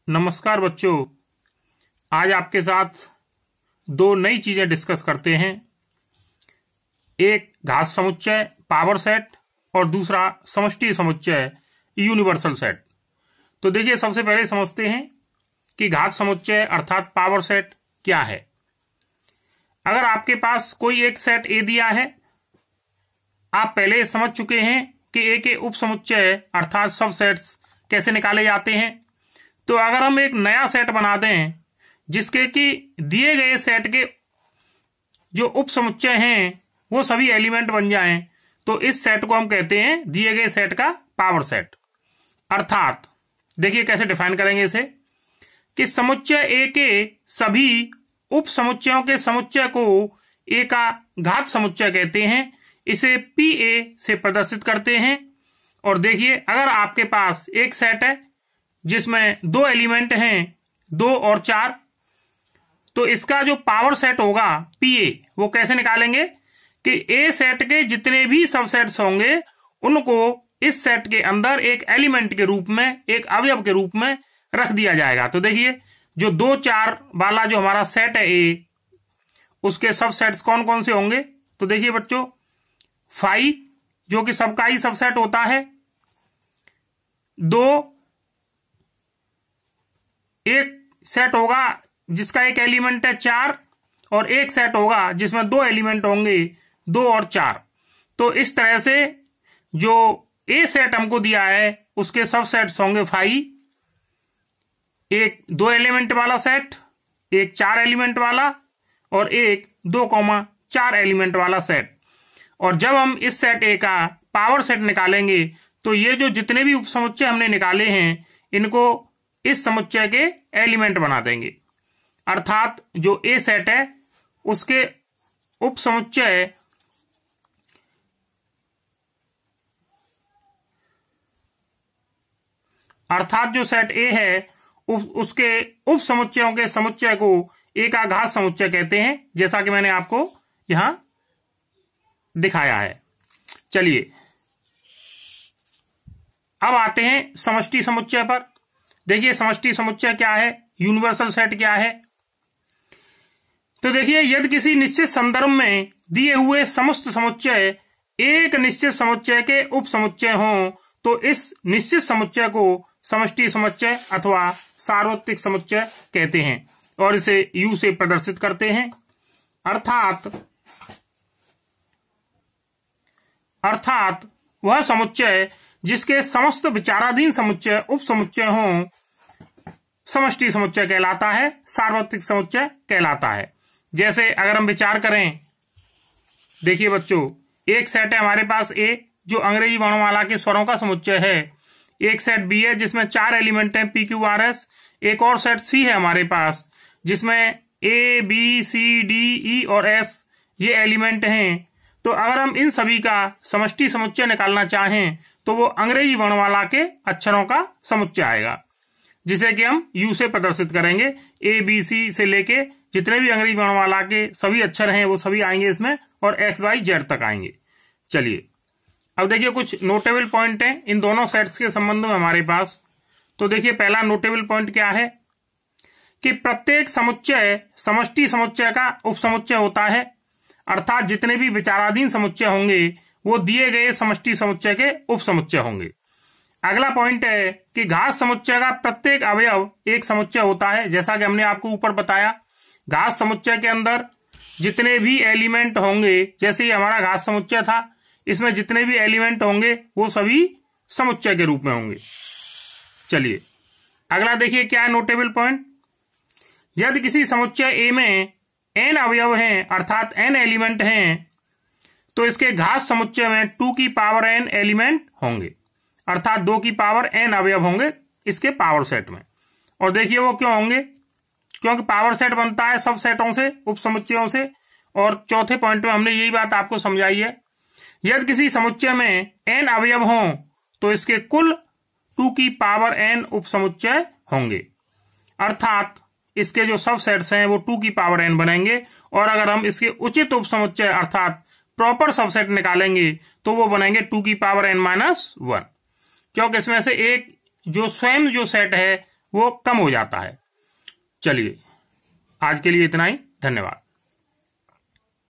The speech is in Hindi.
नमस्कार बच्चों। आज आपके साथ दो नई चीजें डिस्कस करते हैं। एक घात समुच्चय पावर सेट और दूसरा समष्टि समुच्चय यूनिवर्सल सेट। तो देखिए, सबसे पहले समझते हैं कि घात समुच्चय अर्थात पावर सेट क्या है। अगर आपके पास कोई एक सेट ए दिया है, आप पहले समझ चुके हैं कि ए के उप समुच्चय अर्थात सब सेट्स कैसे निकाले जाते हैं। तो अगर हम एक नया सेट बना दें जिसके कि दिए गए सेट के जो उप समुच्चय हैं वो सभी एलिमेंट बन जाएं, तो इस सेट को हम कहते हैं दिए गए सेट का पावर सेट। अर्थात देखिए कैसे डिफाइन करेंगे इसे कि समुच्चय ए के सभी उप समुच्चयों के समुच्चय को ए का घात समुच्चय कहते हैं। इसे पी ए से प्रदर्शित करते हैं। और देखिए, अगर आपके पास एक सेट है जिसमें दो एलिमेंट हैं, 2 और 4, तो इसका जो पावर सेट होगा पी ए, वो कैसे निकालेंगे कि ए सेट के जितने भी सबसेट्स होंगे उनको इस सेट के अंदर एक एलिमेंट के रूप में, एक अवयव के रूप में रख दिया जाएगा। तो देखिए, जो 2, 4 वाला जो हमारा सेट है ए, उसके सबसेट्स कौन कौन से होंगे। तो देखिए बच्चों, 5 जो कि सबका ही सबसेट होता है, 2 एक सेट होगा जिसका एक एलिमेंट है 4, और एक सेट होगा जिसमें 2 एलिमेंट होंगे 2 और 4। तो इस तरह से जो ए सेट हमको दिया है उसके सब सेट्स होंगे 5, एक 2 एलिमेंट वाला सेट, एक 4 एलिमेंट वाला, और एक 2,4 एलिमेंट वाला सेट। और जब हम इस सेट ए का पावर सेट निकालेंगे तो ये जो जितने भी उप समुच्चय हमने निकाले हैं इनको इस समुच्चय के एलिमेंट बना देंगे। अर्थात जो ए सेट है उसके उप समुच्चय अर्थात जो सेट ए है उसके उप समुच्चयों के समुच्चय को ए का घात समुच्चय कहते हैं, जैसा कि मैंने आपको यहां दिखाया है। चलिए अब आते हैं समष्टि समुच्चय पर। देखिए, समष्टि समुच्चय क्या है, यूनिवर्सल सेट क्या है। तो देखिए, यदि किसी निश्चित संदर्भ में दिए हुए समस्त समुच्चय एक निश्चित समुच्चय के उप समुच्चय हों तो इस निश्चित समुच्चय को समष्टि समुच्चय अथवा सार्वत्रिक समुच्चय कहते हैं, और इसे यू से प्रदर्शित करते हैं। अर्थात वह समुच्चय जिसके समस्त विचाराधीन समुच्चय उप समुच्चय हों समष्टि समुच्चय कहलाता है, सार्वत्रिक समुच्चय कहलाता है। जैसे अगर हम विचार करें, देखिए बच्चों, एक सेट है हमारे पास ए जो अंग्रेजी वर्णमाला के स्वरों का समुच्चय है, एक सेट बी है जिसमें 4 एलिमेंट हैं पी क्यू आर एस, एक और सेट सी है हमारे पास जिसमें A B C D E और एफ ये एलिमेंट हैं। तो अगर हम इन सभी का समष्टि समुच्चय निकालना चाहें तो वो अंग्रेजी वर्णमाला के अक्षरों का समुच्चय आएगा, जिसे कि हम यू से प्रदर्शित करेंगे। ए बी सी से लेके जितने भी अंग्रेजी वर्णमाला के सभी अक्षर हैं वो सभी आएंगे इसमें, और एक्स वाई जेड तक आएंगे। चलिए अब देखिए, कुछ नोटेबल पॉइंट हैं इन दोनों सेट्स के संबंध में हमारे पास। तो देखिए, पहला नोटेबल पॉइंट क्या है कि प्रत्येक समुच्चय समष्टि समुच्चय का उप समुच्चय होता है। अर्थात जितने भी विचाराधीन समुच्चय होंगे वो दिए गए समष्टि समुच्चय के उप समुच्चय होंगे। अगला पॉइंट है कि घात समुच्चय का प्रत्येक अवयव एक समुच्चय होता है। जैसा कि हमने आपको ऊपर बताया, घात समुच्चय के अंदर जितने भी एलिमेंट होंगे, जैसे हमारा घात समुच्चय था, इसमें जितने भी एलिमेंट होंगे वो सभी समुच्चय के रूप में होंगे। चलिए अगला देखिए क्या है नोटेबल पॉइंट। यदि किसी समुच्चय ए में n अवयव हैं अर्थात n एलिमेंट हैं तो इसके घात समुच्चय में 2 की पावर n एलिमेंट होंगे, अर्थात 2 की पावर n अवयव होंगे इसके पावर सेट में। और देखिए वो क्यों होंगे, क्योंकि पावर सेट बनता है सब सेटों से, उप समुच्चयों से। और चौथे पॉइंट में हमने यही बात आपको समझाई है, यदि किसी समुच्चय में n अवयव हों तो इसके कुल 2 की पावर n उप समुच्चय होंगे, अर्थात इसके जो सब सेट्स हैं वो 2 की पावर n बनेंगे। और अगर हम इसके उचित उप समुच्चय अर्थात प्रॉपर सबसेट निकालेंगे तो वो बनेंगे 2 की पावर n-1, क्योंकि इसमें से एक जो स्वयं जो सेट है वो कम हो जाता है। चलिए आज के लिए इतना ही, धन्यवाद।